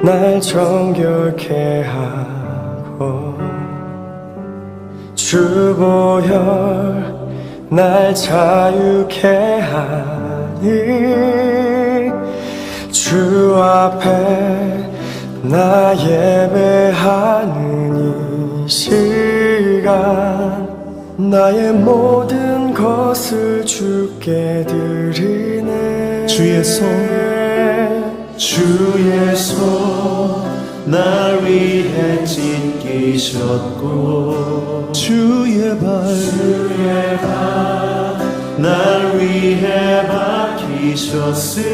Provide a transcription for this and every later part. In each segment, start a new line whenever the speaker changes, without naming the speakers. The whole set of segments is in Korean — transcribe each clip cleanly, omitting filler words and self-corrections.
날 정결케 하고 주보혈 날 자유케 하니 주 앞에 나 예배하는 이 시간 나의 모든 것을 주께 드리네
주의 손 날 위해 찢기셨고 주의 발 날 위해 박히셨으니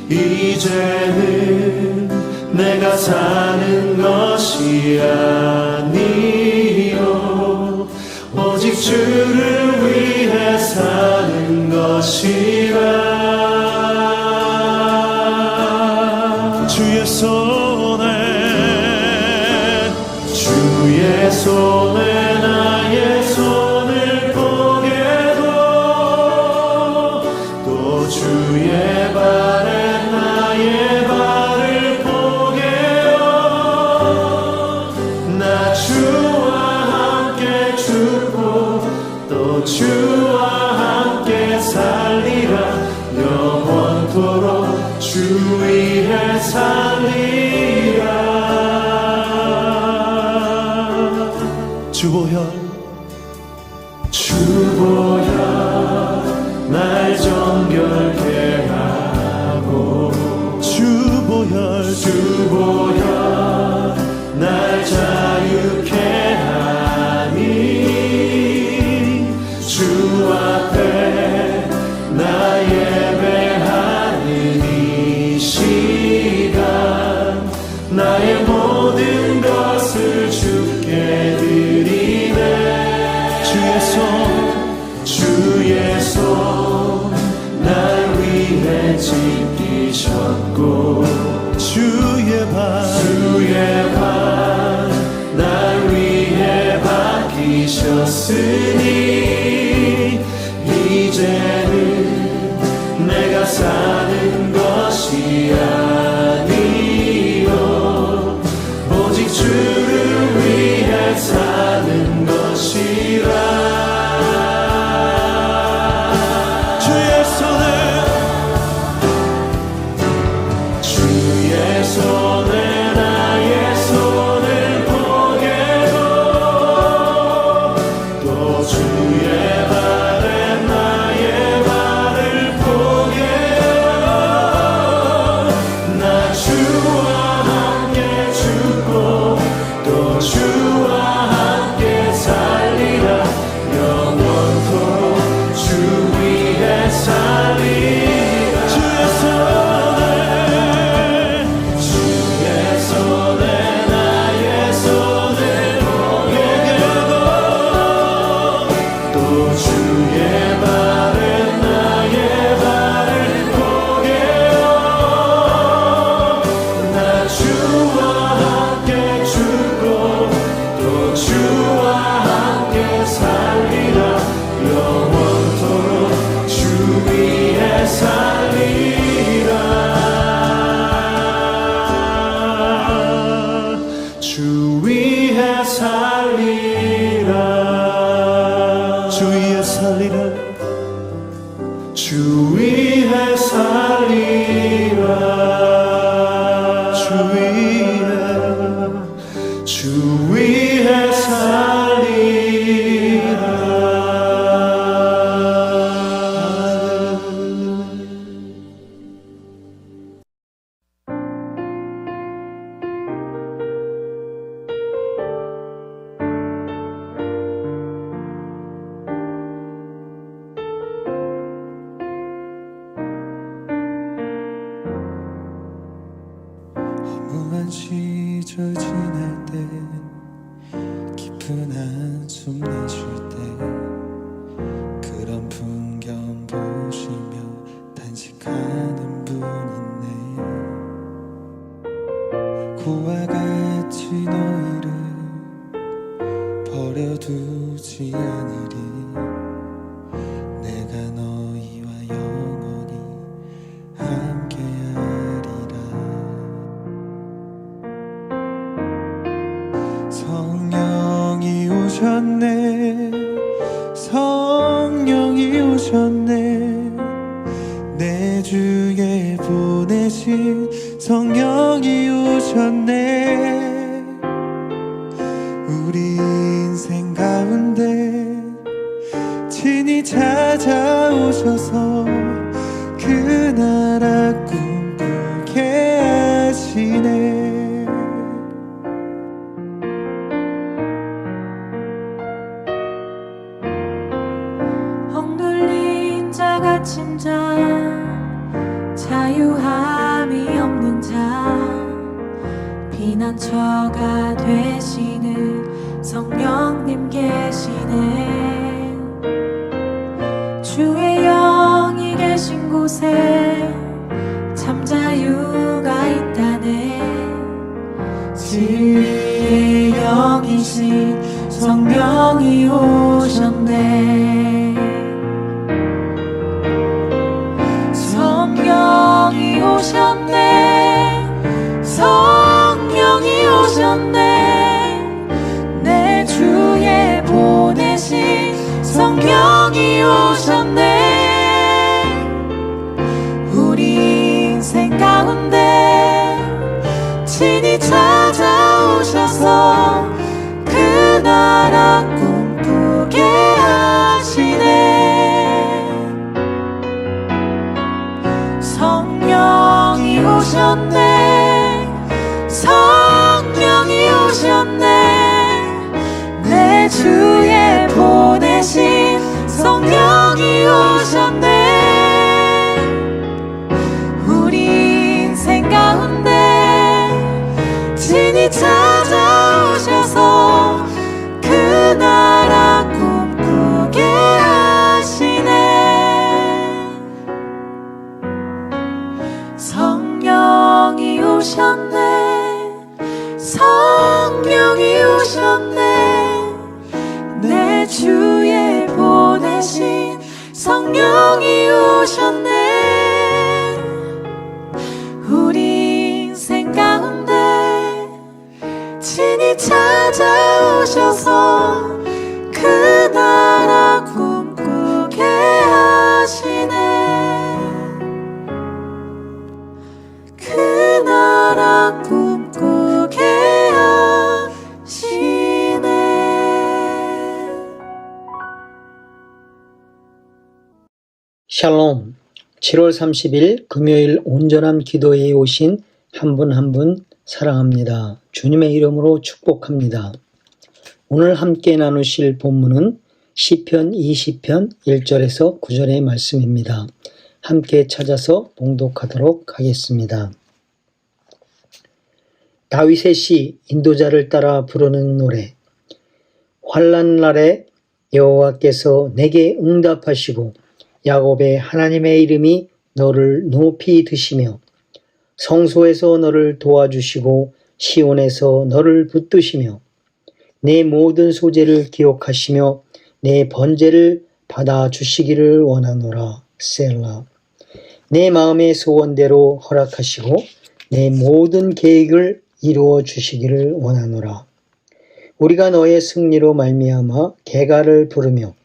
이제는 내가 사는 것이 아니요 오직 주를 위해 사는 것이라 주의 손에 나의 손을 보게도 또 주의 발에 나의 발을 보게요 나 주와 함께 죽고 또 주와 함께 살리라 영원토록 주 위에 살리라 주보혈 날 정결케 하고 주보혈 날 자유케 하니 주 앞에 나 예배하는 이 시간 나의 모든 것을 주께 드리네 주의 손 날 위해 찢기셨고 주의 발 날 위해 박히셨으니 이제는 내가 사는 것이 아니요 오직 주를 위해 사는 것이라 손에 나의 손을 보게도 또 주의 발에 나의 발을 보게요 나 주와 함께 죽고 또 주와 함께 살리라 영원토록 주 위에 살리라 주의 손에 나의 손을 보게도 또 주의 발에 나의 발을 보게요 나 주와 함께 죽고 또 주와 함께 살리라 영원토록 주 위에 살리라 주 위에 살리라 주 위에 살리라 주 위에 살리라 주 위에 살리라
허무한 시절 지날 때 깊은 한숨 내쉴 때 그런 풍경 보시며 단식하는 분 있네 고와 같이 너희를 버려두지 않으리 내가 너희와 영원히 함께하리라 성령이 오셨네. 우리 인생 가운데 친히 찾아오셔서 그 나라 꿈꾸게 하시네.
억눌린 자 갇힌 자 자유함이 없는 자 피난처가 되시는 성령님 계시네. 주의 영이 계신 곳에 참 자유가 있다네. 진리의 영이신 성령이 오셨네. 성령이 오셨네. 성령이 오셨네. 내 주에 보내신 성령이 오셨네. 우리 인생 가운데 친히 찾아오셔서 그 나라 꿈꾸게 하시네. 성령이 오셨네. 성령이 오셨네. 내 주에 보내신 성령이 오셨네. 우리 인생 가운데 친히 찾아오셔서 그 나라 꿈꾸게 하시네. 성령이 오셨네. 성령이 오셨네. 내 주에 보내신 성령이 오셨네. 우리 인생 가운데 친히 찾아오셔서 그 나라 꿈꾸게 하시네. 그 나라 꿈꾸게 하시네.
샬롬. 7월 30일 금요일 온전한 기도회에 오신 한 분 한 분 사랑합니다. 주님의 이름으로 축복합니다. 오늘 함께 나누실 본문은 시편 20편 1절에서 9절의 말씀입니다. 함께 찾아서 봉독하도록 하겠습니다. 다윗의 시, 인도자를 따라 부르는 노래. 환난 날에 여호와께서 내게 응답하시고 야곱의 하나님의 이름이 너를 높이 드시며 성소에서 너를 도와주시고 시온에서 너를 붙드시며 내 모든 소재를 기억하시며 내 번제를 받아주시기를 원하노라. 셀라. 내 마음의 소원대로 허락하시고 내 모든 계획을 이루어 주시기를 원하노라. 우리가 너의 승리로 말미암아 개가를 부르며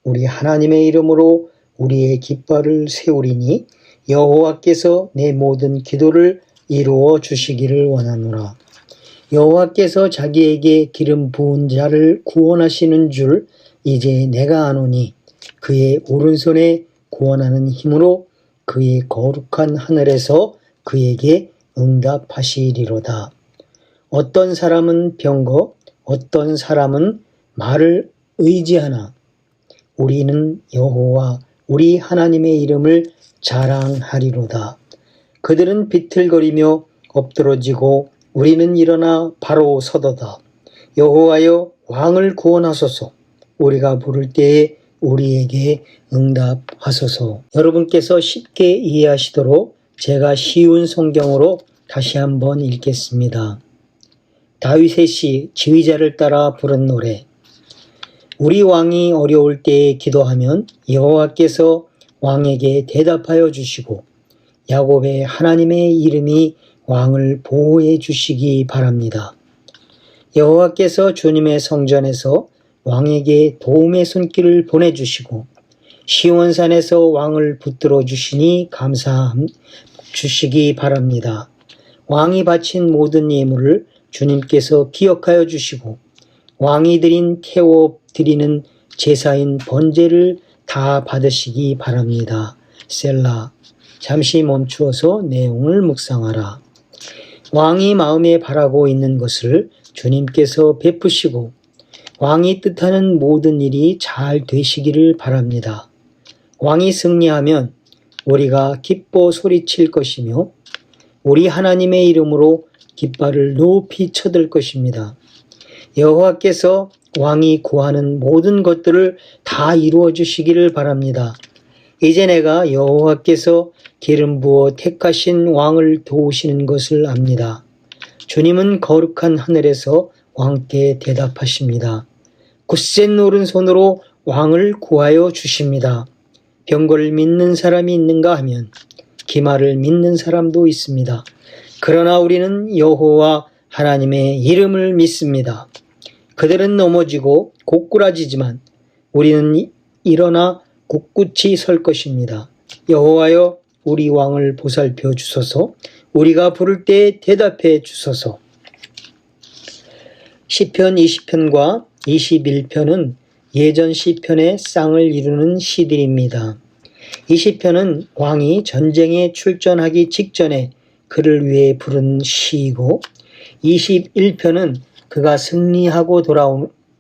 우리 하나님의 이름으로 우리의 깃발을 세우리니 여호와께서 내 모든 기도를 이루어 주시기를 원하노라. 여호와께서 자기에게 기름 부은 자를 구원하시는 줄 이제 내가 아노니 그의 오른손에 구원하는 힘으로 그의 거룩한 하늘에서 그에게 응답하시리로다. 어떤 사람은 병거, 어떤 사람은 말을 의지하나 우리는 여호와 우리 하나님의 이름을 자랑하리로다. 그들은 비틀거리며 엎드러지고 우리는 일어나 바로 서도다. 여호와여 왕을 구원하소서. 우리가 부를 때에 우리에게 응답하소서. 여러분께서 쉽게 이해하시도록 제가 쉬운 성경으로 다시 한번 읽겠습니다. 다윗의 시, 지휘자를 따라 부른 노래. 우리 왕이 어려울 때에 기도하면 여호와께서 왕에게 대답하여 주시고 야곱의 하나님의 이름이 왕을 보호해 주시기 바랍니다. 여호와께서 주님의 성전에서 왕에게 도움의 손길을 보내주시고 시온산에서 왕을 붙들어 주시니 감사 주시기 바랍니다. 왕이 바친 모든 예물을 주님께서 기억하여 주시고 왕이 태워 드리는 제사인 번제를 다 받으시기 바랍니다. 셀라. 잠시 멈추어서 내용을 묵상하라. 왕이 마음에 바라고 있는 것을 주님께서 베푸시고 왕이 뜻하는 모든 일이 잘 되시기를 바랍니다. 왕이 승리하면 우리가 기뻐 소리칠 것이며 우리 하나님의 이름으로 깃발을 높이 쳐들 것입니다. 여호와께서 왕이 구하는 모든 것들을 다 이루어 주시기를 바랍니다. 이제 내가 여호와께서 기름 부어 택하신 왕을 도우시는 것을 압니다. 주님은 거룩한 하늘에서 왕께 대답하십니다. 굳센 오른손으로 왕을 구하여 주십니다. 병거를 믿는 사람이 있는가 하면 기말을 믿는 사람도 있습니다. 그러나 우리는 여호와 하나님의 이름을 믿습니다. 그들은 넘어지고 고꾸라지지만 우리는 일어나 굳굳이 설 것입니다. 여호와여, 우리 왕을 보살펴 주소서. 우리가 부를 때 대답해 주소서. 시편 20편과 21편은 예전 시편의 쌍을 이루는 시들입니다. 이 시편은 왕이 전쟁에 출전하기 직전에 그를 위해 부른 시이고 21편은 그가 승리하고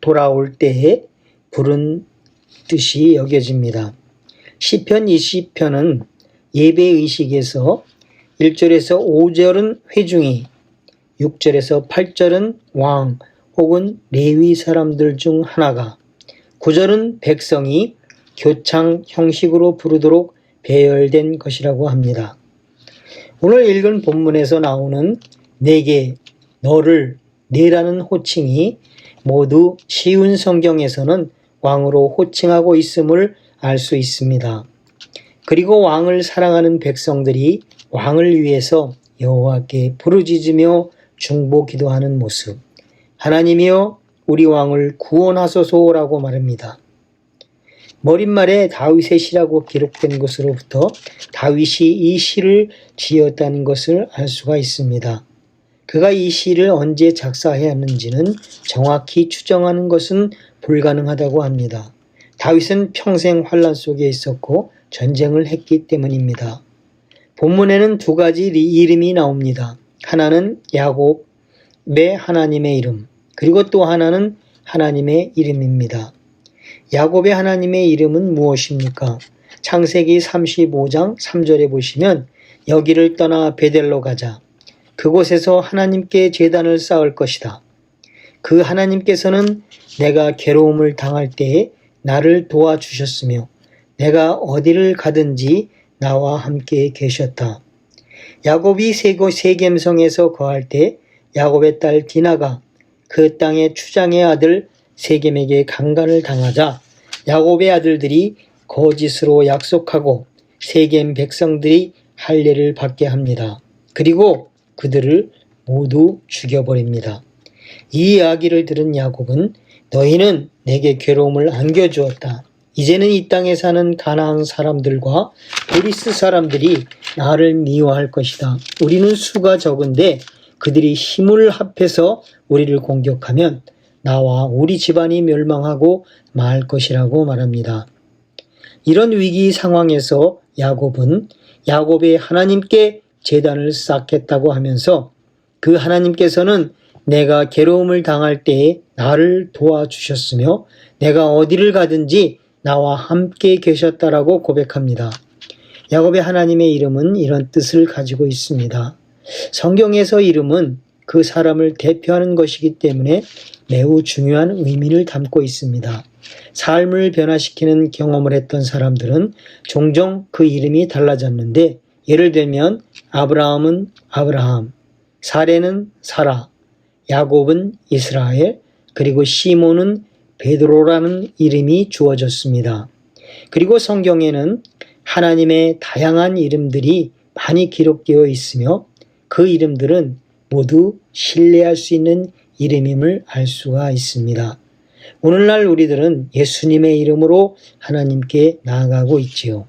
돌아올 때에 부른 뜻이 여겨집니다. 시편 20편은 예배의식에서 1절에서 5절은 회중이, 6절에서 8절은 왕 혹은 레위 사람들 중 하나가, 9절은 백성이 교창 형식으로 부르도록 배열된 것이라고 합니다. 오늘 읽은 본문에서 나오는 내게, 너를, 내라는 호칭이 모두 쉬운 성경에서는 왕으로 호칭하고 있음을 알 수 있습니다. 그리고 왕을 사랑하는 백성들이 왕을 위해서 여호와께 부르짖으며 중보 기도하는 모습, 하나님이여 우리 왕을 구원하소서라고 말합니다. 머릿말에 다윗의 시라고 기록된 것으로부터 다윗이 이 시를 지었다는 것을 알 수가 있습니다. 그가 이 시를 언제 작사하였는지는 정확히 추정하는 것은 불가능하다고 합니다. 다윗은 평생 환난 속에 있었고 전쟁을 했기 때문입니다. 본문에는 두 가지 이름이 나옵니다. 하나는 야곱의 하나님의 이름, 그리고 또 하나는 하나님의 이름입니다. 야곱의 하나님의 이름은 무엇입니까? 창세기 35장 3절에 보시면 여기를 떠나 베델로 가자. 그곳에서 하나님께 제단을 쌓을 것이다. 그 하나님께서는 내가 괴로움을 당할 때에 나를 도와주셨으며 내가 어디를 가든지 나와 함께 계셨다. 야곱이 세겜성에서 거할 때 야곱의 딸 디나가 그 땅의 추장의 아들 세겜에게 강간을 당하자 야곱의 아들들이 거짓으로 약속하고 세겜 백성들이 할례를 받게 합니다. 그리고 그들을 모두 죽여버립니다. 이 이야기를 들은 야곱은 너희는 내게 괴로움을 안겨주었다. 이제는 이 땅에 사는 가나안 사람들과 그리스 사람들이 나를 미워할 것이다. 우리는 수가 적은데 그들이 힘을 합해서 우리를 공격하면 나와 우리 집안이 멸망하고 말 것이라고 말합니다. 이런 위기 상황에서 야곱은 야곱의 하나님께 제단을 쌓겠다고 하면서 그 하나님께서는 내가 괴로움을 당할 때에 나를 도와주셨으며 내가 어디를 가든지 나와 함께 계셨다라고 고백합니다. 야곱의 하나님의 이름은 이런 뜻을 가지고 있습니다. 성경에서 이름은 그 사람을 대표하는 것이기 때문에 매우 중요한 의미를 담고 있습니다. 삶을 변화시키는 경험을 했던 사람들은 종종 그 이름이 달라졌는데 예를 들면 아브라함은 아브라함, 사레는 사라, 야곱은 이스라엘, 그리고 시몬은 베드로라는 이름이 주어졌습니다. 그리고 성경에는 하나님의 다양한 이름들이 많이 기록되어 있으며 그 이름들은 모두 신뢰할 수 있는 이름임을 알 수가 있습니다. 오늘날 우리들은 예수님의 이름으로 하나님께 나아가고 있지요.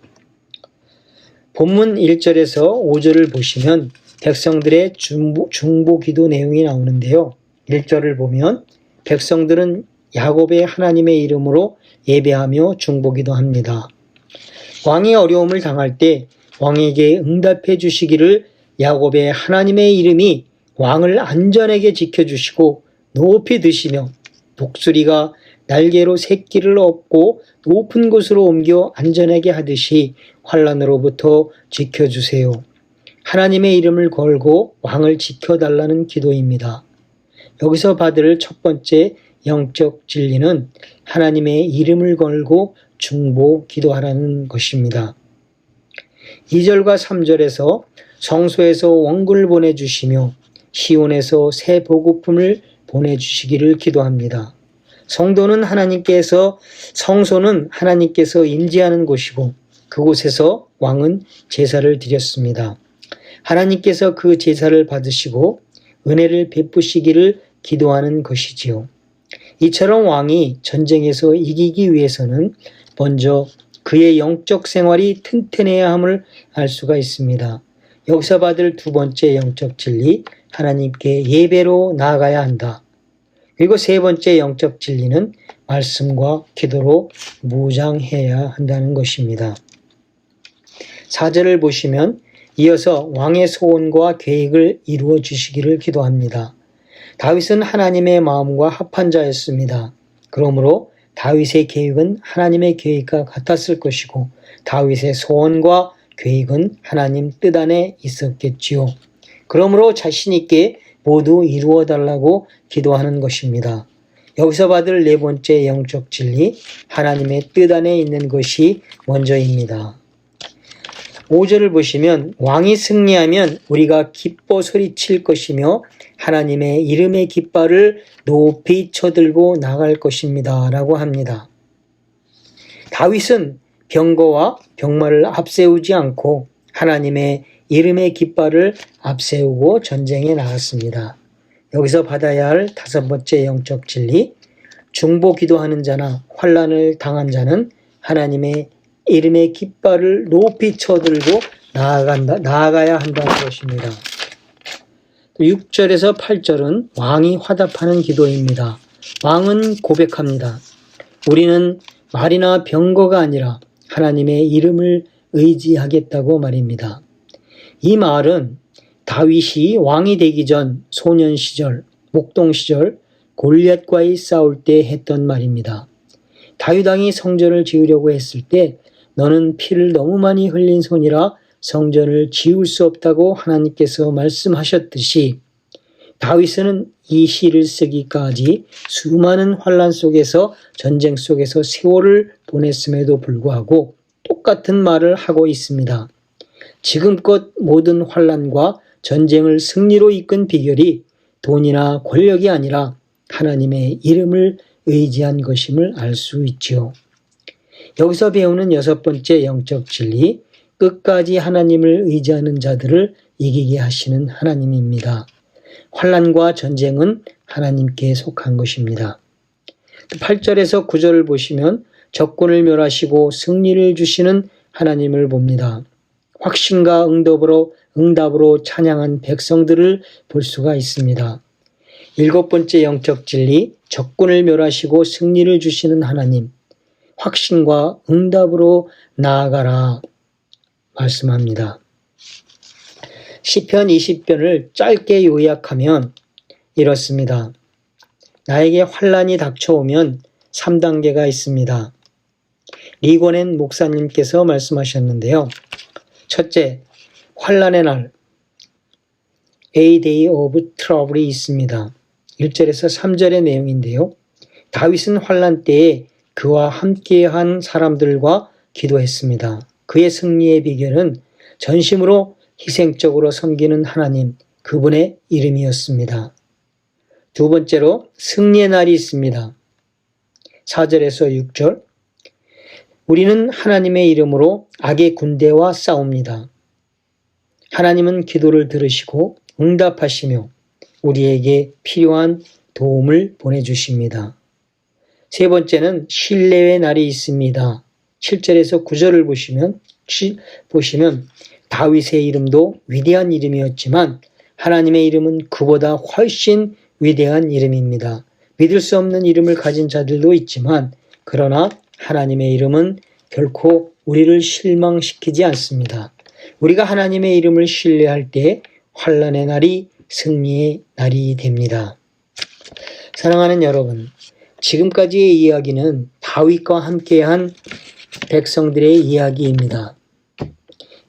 본문 1절에서 5절을 보시면 백성들의 중보 기도 내용이 나오는데요. 1절을 보면 백성들은 야곱의 하나님의 이름으로 예배하며 중보기도 합니다. 왕이 어려움을 당할 때 왕에게 응답해 주시기를 야곱의 하나님의 이름이 왕을 안전하게 지켜주시고 높이 드시며 독수리가 날개로 새끼를 얻고 높은 곳으로 옮겨 안전하게 하듯이 환난으로부터 지켜주세요. 하나님의 이름을 걸고 왕을 지켜달라는 기도입니다. 여기서 받을 첫 번째 영적 진리는 하나님의 이름을 걸고 중보 기도하라는 것입니다. 2절과 3절에서 성소에서 원군을 보내주시며 시온에서 새 보급품을 보내주시기를 기도합니다. 성소는 하나님께서 임재하는 곳이고 그곳에서 왕은 제사를 드렸습니다. 하나님께서 그 제사를 받으시고 은혜를 베푸시기를 기도하는 것이지요. 이처럼 왕이 전쟁에서 이기기 위해서는 먼저 그의 영적 생활이 튼튼해야 함을 알 수가 있습니다. 여기서 받을 두 번째 영적 진리, 하나님께 예배로 나아가야 한다. 그리고 세 번째 영적 진리는 말씀과 기도로 무장해야 한다는 것입니다. 4절을 보시면 이어서 왕의 소원과 계획을 이루어 주시기를 기도합니다. 다윗은 하나님의 마음과 합한 자였습니다. 그러므로 다윗의 계획은 하나님의 계획과 같았을 것이고 다윗의 소원과 계획은 하나님 뜻 안에 있었겠지요. 그러므로 자신 있게 모두 이루어 달라고 기도하는 것입니다. 여기서 받을 네 번째 영적 진리, 하나님의 뜻 안에 있는 것이 먼저입니다. 5절을 보시면 왕이 승리하면 우리가 기뻐 소리칠 것이며 하나님의 이름의 깃발을 높이 쳐들고 나갈 것입니다. 라고 합니다. 다윗은 병거와 병마를 앞세우지 않고 하나님의 이름의 깃발을 앞세우고 전쟁에 나갔습니다. 여기서 받아야 할 다섯 번째 영적 진리, 중보 기도하는 자나 환난을 당한 자는 하나님의 이름의 깃발을 높이 쳐들고 나아가야 한다는 것입니다. 6절에서 8절은 왕이 화답하는 기도입니다. 왕은 고백합니다. 우리는 말이나 병거가 아니라 하나님의 이름을 의지하겠다고 말입니다. 이 말은 다윗이 왕이 되기 전 소년 시절, 목동 시절 골리앗과의 싸울 때 했던 말입니다. 다윗 왕이 성전을 지으려고 했을 때 너는 피를 너무 많이 흘린 손이라 성전을 지을 수 없다고 하나님께서 말씀하셨듯이 다윗은 이 시를 쓰기까지 수많은 환난 속에서 전쟁 속에서 세월을 보냈음에도 불구하고 똑같은 말을 하고 있습니다. 지금껏 모든 환난과 전쟁을 승리로 이끈 비결이 돈이나 권력이 아니라 하나님의 이름을 의지한 것임을 알 수 있지요. 여기서 배우는 여섯 번째 영적 진리, 끝까지 하나님을 의지하는 자들을 이기게 하시는 하나님입니다. 환난과 전쟁은 하나님께 속한 것입니다. 8절에서 9절을 보시면 적군을 멸하시고 승리를 주시는 하나님을 봅니다. 확신과 응답으로 찬양한 백성들을 볼 수가 있습니다. 일곱 번째 영적 진리, 적군을 멸하시고 승리를 주시는 하나님, 확신과 응답으로 나아가라 말씀합니다. 시편 20편을 짧게 요약하면 이렇습니다. 나에게 환난이 닥쳐오면 3단계가 있습니다. 리고넨 목사님께서 말씀하셨는데요. 첫째, 환난의 날, A day of trouble이 있습니다. 1절에서 3절의 내용인데요. 다윗은 환난 때에 그와 함께한 사람들과 기도했습니다. 그의 승리의 비결은 전심으로 희생적으로 섬기는 하나님, 그분의 이름이었습니다. 두 번째로 승리의 날이 있습니다. 4절에서 6절, 우리는 하나님의 이름으로 악의 군대와 싸웁니다. 하나님은 기도를 들으시고 응답하시며 우리에게 필요한 도움을 보내주십니다. 세 번째는 신뢰의 날이 있습니다. 7절에서 9절을 보시면 다윗의 이름도 위대한 이름이었지만 하나님의 이름은 그보다 훨씬 위대한 이름입니다. 믿을 수 없는 이름을 가진 자들도 있지만 그러나 하나님의 이름은 결코 우리를 실망시키지 않습니다. 우리가 하나님의 이름을 신뢰할 때 환난의 날이 승리의 날이 됩니다. 사랑하는 여러분, 지금까지의 이야기는 다윗과 함께한 백성들의 이야기입니다.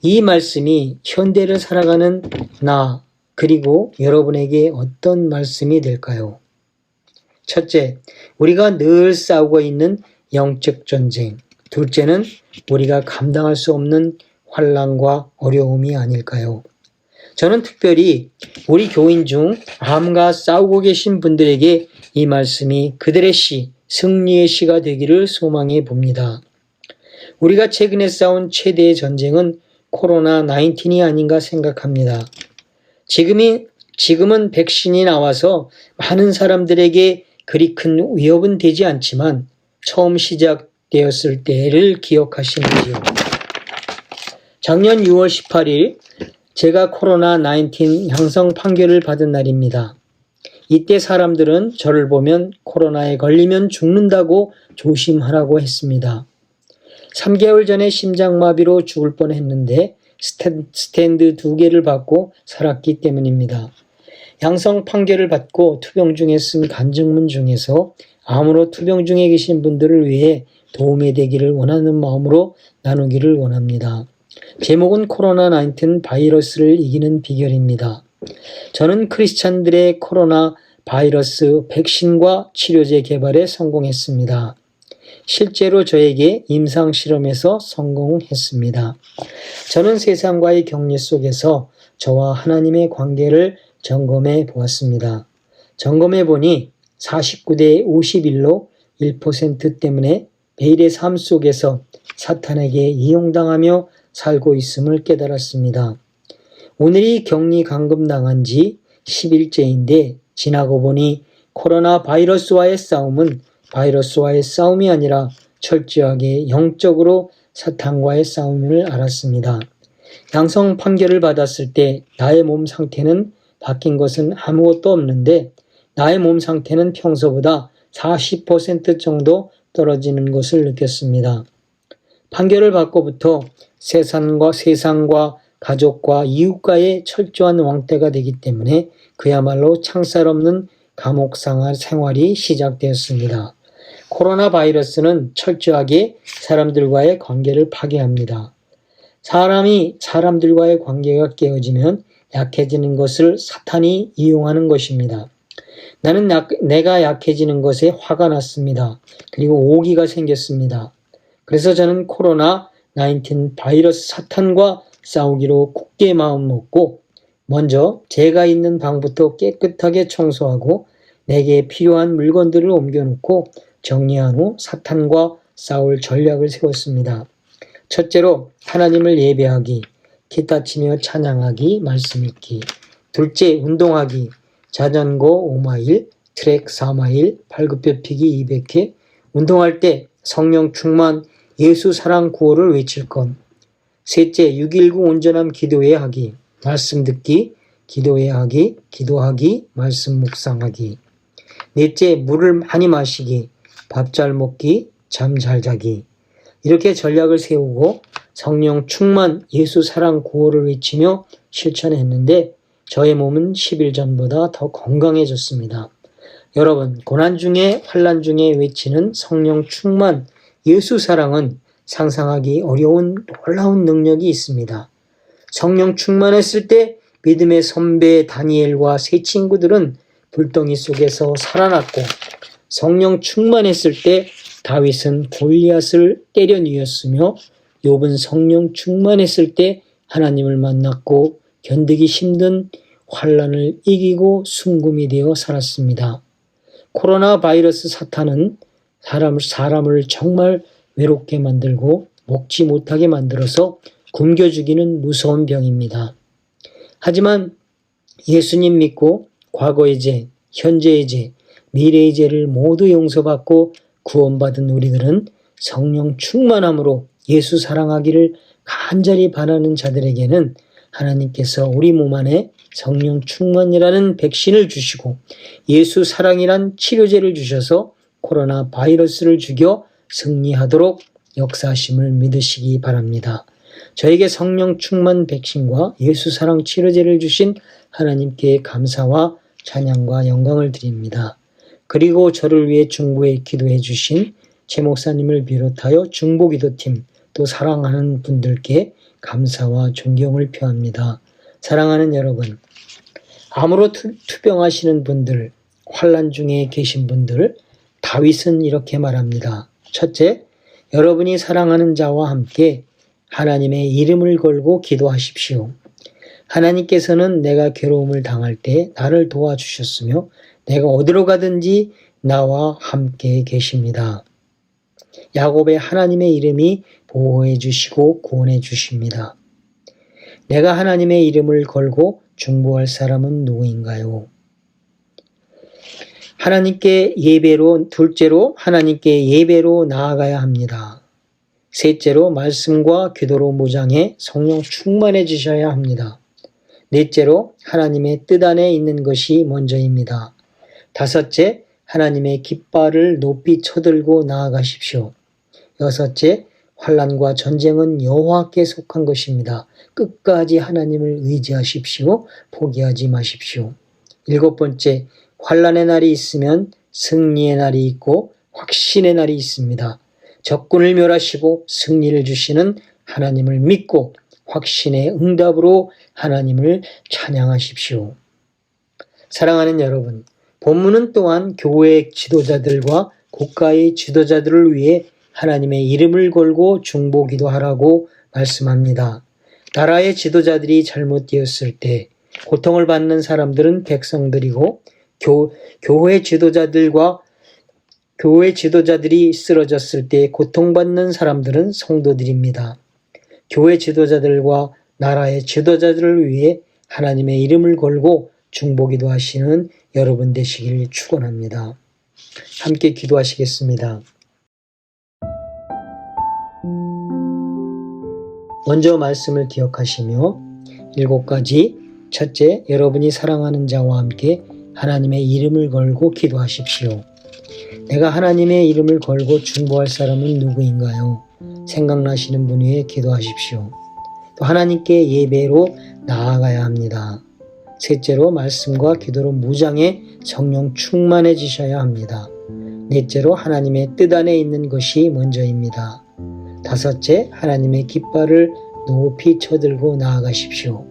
이 말씀이 현대를 살아가는 나 그리고 여러분에게 어떤 말씀이 될까요? 첫째, 우리가 늘 싸우고 있는 영적 전쟁. 둘째는 우리가 감당할 수 없는 환난과 어려움이 아닐까요? 저는 특별히 우리 교인 중 암과 싸우고 계신 분들에게 이 말씀이 그들의 시, 승리의 시가 되기를 소망해 봅니다. 우리가 최근에 싸운 최대의 전쟁은 코로나19이 아닌가 생각합니다. 지금은 백신이 나와서 많은 사람들에게 그리 큰 위협은 되지 않지만 처음 시작되었을 때를 기억하시는지요? 작년 6월 18일 제가 코로나19 양성 판결을 받은 날입니다. 이때 사람들은 저를 보면 코로나에 걸리면 죽는다고 조심하라고 했습니다. 3개월 전에 심장마비로 죽을 뻔했는데 스탠드 2개를 받고 살았기 때문입니다. 양성 판결을 받고 투병 중에 쓴 간증문 중에서 암으로 투병 중에 계신 분들을 위해 도움이 되기를 원하는 마음으로 나누기를 원합니다. 제목은 코로나19 바이러스를 이기는 비결입니다. 저는 크리스찬들의 코로나 바이러스 백신과 치료제 개발에 성공했습니다. 실제로 저에게 임상실험에서 성공했습니다. 저는 세상과의 격리 속에서 저와 하나님의 관계를 점검해 보았습니다. 점검해 보니 49대 51로 1% 때문에 매일의 삶 속에서 사탄에게 이용당하며 살고 있음을 깨달았습니다. 오늘이 격리 감금당한 지 10일째인데 지나고 보니 코로나 바이러스와의 싸움은 바이러스와의 싸움이 아니라 철저하게 영적으로 사탄과의 싸움을 알았습니다. 양성 판결을 받았을 때 나의 몸 상태는 바뀐 것은 아무것도 없는데 나의 몸 상태는 평소보다 40% 정도 떨어지는 것을 느꼈습니다. 판결을 받고부터 세상과 가족과 이웃과의 철저한 왕따가 되기 때문에 그야말로 창살 없는 감옥 생활이 시작되었습니다. 코로나 바이러스는 철저하게 사람들과의 관계를 파괴합니다. 사람이 사람들과의 관계가 깨어지면 약해지는 것을 사탄이 이용하는 것입니다. 나는 내가 약해지는 것에 화가 났습니다. 그리고 오기가 생겼습니다. 그래서 저는 코로나19 바이러스 사탄과 싸우기로 굳게 마음 먹고 먼저 제가 있는 방부터 깨끗하게 청소하고 내게 필요한 물건들을 옮겨놓고 정리한 후 사탄과 싸울 전략을 세웠습니다. 첫째로 하나님을 예배하기, 기타 치며 찬양하기, 말씀 읽기. 둘째, 운동하기, 자전거 5마일, 트랙 4마일, 팔굽혀 피기 200회. 운동할 때 성령 충만, 예수 사랑 구호를 외칠 것. 셋째, 6.19 온전함 기도회 하기, 말씀 듣기, 기도회 하기, 기도하기, 말씀 묵상하기. 넷째, 물을 많이 마시기, 밥 잘 먹기, 잠 잘 자기. 이렇게 전략을 세우고 성령 충만 예수 사랑 구호를 외치며 실천했는데 저의 몸은 10일 전보다 더 건강해졌습니다. 여러분, 고난 중에 환난 중에 외치는 성령 충만 예수 사랑은 상상하기 어려운 놀라운 능력이 있습니다. 성령 충만했을 때 믿음의 선배 다니엘과 세 친구들은 불덩이 속에서 살아났고 성령 충만했을 때 다윗은 골리앗을 때려 누웠으며 욥은 성령 충만했을 때 하나님을 만났고 견디기 힘든 환난을 이기고 순금이 되어 살았습니다. 코로나 바이러스 사탄은 사람을 정말 외롭게 만들고 먹지 못하게 만들어서 굶겨 죽이는 무서운 병입니다. 하지만 예수님 믿고 과거의 죄, 현재의 죄, 미래의 죄를 모두 용서받고 구원받은 우리들은 성령 충만함으로 예수 사랑하기를 간절히 바라는 자들에게는 하나님께서 우리 몸 안에 성령 충만이라는 백신을 주시고 예수 사랑이란 치료제를 주셔서 코로나 바이러스를 죽여 승리하도록 역사하심을 믿으시기 바랍니다. 저에게 성령 충만 백신과 예수 사랑 치료제를 주신 하나님께 감사와 찬양과 영광을 드립니다. 그리고 저를 위해 중보에 기도해 주신 최 목사님을 비롯하여 중보기도팀 또 사랑하는 분들께 감사와 존경을 표합니다. 사랑하는 여러분, 암으로 투병하시는 분들, 환난 중에 계신 분들, 다윗은 이렇게 말합니다. 첫째, 여러분이 사랑하는 자와 함께 하나님의 이름을 걸고 기도하십시오. 하나님께서는 내가 괴로움을 당할 때 나를 도와주셨으며 내가 어디로 가든지 나와 함께 계십니다. 야곱의 하나님의 이름이 보호해 주시고 구원해 주십니다. 내가 하나님의 이름을 걸고 중보할 사람은 누구인가요? 둘째로 하나님께 예배로 나아가야 합니다. 셋째로 말씀과 기도로 무장해 성령 충만해지셔야 합니다. 넷째로 하나님의 뜻 안에 있는 것이 먼저입니다. 다섯째, 하나님의 깃발을 높이 쳐들고 나아가십시오. 여섯째, 환난과 전쟁은 여호와께 속한 것입니다. 끝까지 하나님을 의지하십시오. 포기하지 마십시오. 일곱 번째, 환난의 날이 있으면 승리의 날이 있고 확신의 날이 있습니다. 적군을 멸하시고 승리를 주시는 하나님을 믿고 확신의 응답으로 하나님을 찬양하십시오. 사랑하는 여러분, 본문은 또한 교회의 지도자들과 국가의 지도자들을 위해 하나님의 이름을 걸고 중보기도하라고 말씀합니다. 나라의 지도자들이 잘못되었을 때 고통을 받는 사람들은 백성들이고 교회 지도자들이 쓰러졌을 때 고통받는 사람들은 성도들입니다. 교회 지도자들과 나라의 지도자들을 위해 하나님의 이름을 걸고 중보기도 하시는 여러분 되시길 축원합니다. 함께 기도하시겠습니다. 먼저 말씀을 기억하시며 7가지, 첫째, 여러분이 사랑하는 자와 함께 하나님의 이름을 걸고 기도하십시오. 내가 하나님의 이름을 걸고 중보할 사람은 누구인가요? 생각나시는 분 위에 기도하십시오. 또 하나님께 예배로 나아가야 합니다. 셋째로 말씀과 기도로 무장해 성령 충만해지셔야 합니다. 넷째로 하나님의 뜻 안에 있는 것이 먼저입니다. 다섯째, 하나님의 깃발을 높이 쳐들고 나아가십시오.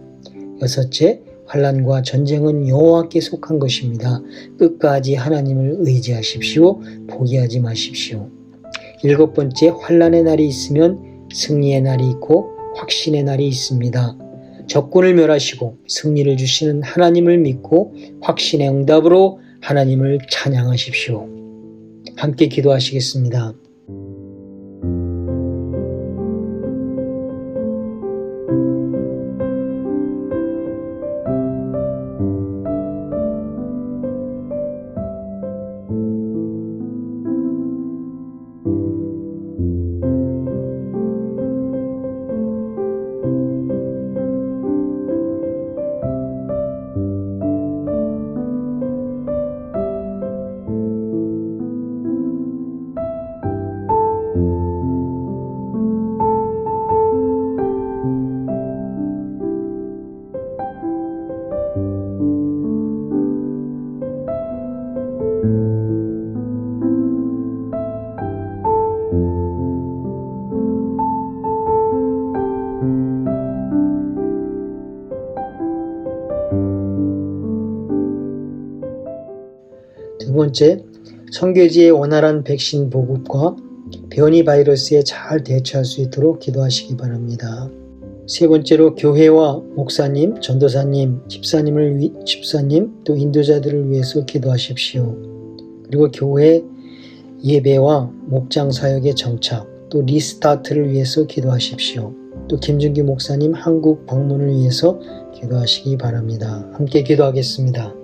여섯째, 환난과 전쟁은 여호와께 속한 것입니다. 끝까지 하나님을 의지하십시오. 포기하지 마십시오. 일곱 번째, 환난의 날이 있으면 승리의 날이 있고 확신의 날이 있습니다. 적군을 멸하시고 승리를 주시는 하나님을 믿고 확신의 응답으로 하나님을 찬양하십시오. 함께 기도하시겠습니다. 두 번째, 청교지의 원활한 백신 보급과 변이 바이러스에 잘 대처할 수 있도록 기도하시기 바랍니다. 세 번째로 교회와 목사님, 전도사님, 집사님, 또 인도자들을 위해서 기도하십시오. 그리고 교회 예배와 목장 사역의 정착, 또 리스타트를 위해서 기도하십시오. 또 김준기 목사님 한국 방문을 위해서 기도하시기 바랍니다. 함께 기도하겠습니다.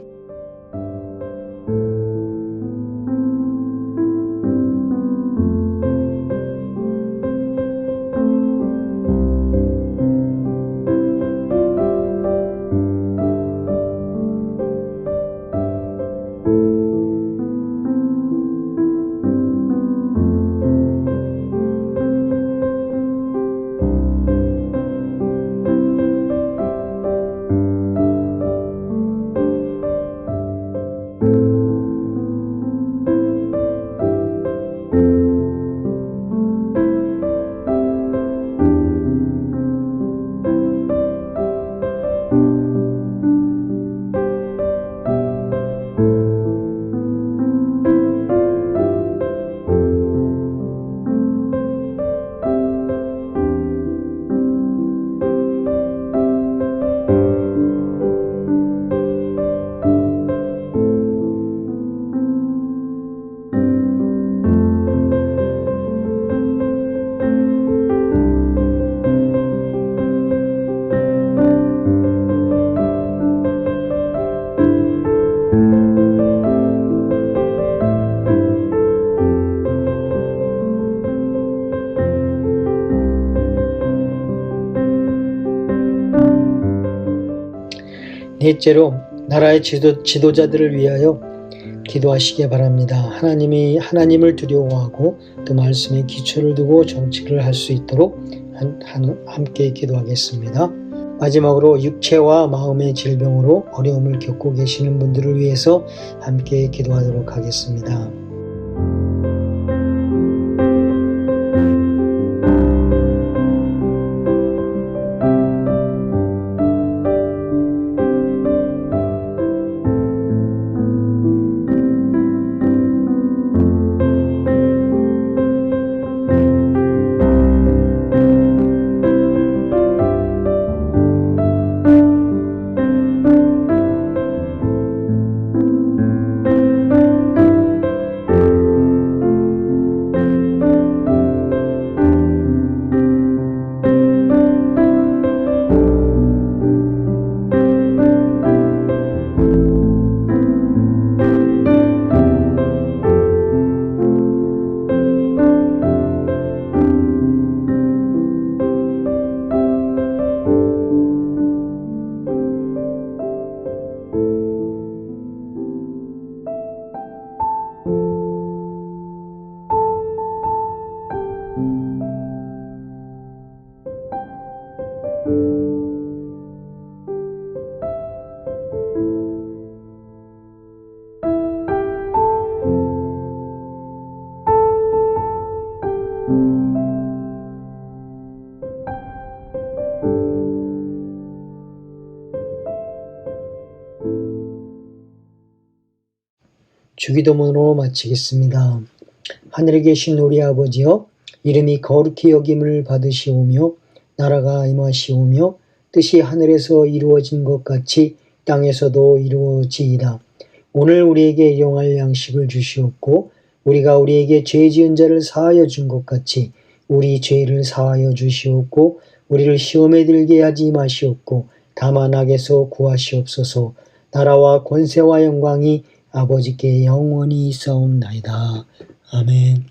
넷째로 나라의 지도자들을 위하여 기도하시기 바랍니다. 하나님을 두려워하고 또 말씀에 기초를 두고 정치를 할 수 있도록 함께 기도하겠습니다. 마지막으로 육체와 마음의 질병으로 어려움을 겪고 계시는 분들을 위해서 함께 기도하도록 하겠습니다. 주기도문으로 마치겠습니다. 하늘에 계신 우리 아버지여, 이름이 거룩히 여김을 받으시오며 나라가 임하시오며 뜻이 하늘에서 이루어진 것 같이 땅에서도 이루어지이다. 오늘 우리에게 일용할 양식을 주시옵고 우리가 우리에게 죄 지은 자를 사하여 준 것 같이 우리 죄를 사하여 주시옵고 우리를 시험에 들게 하지 마시옵고 다만 악에서 구하시옵소서. 나라와 권세와 영광이 아버지께 영원히 있사옵나이다. 아멘.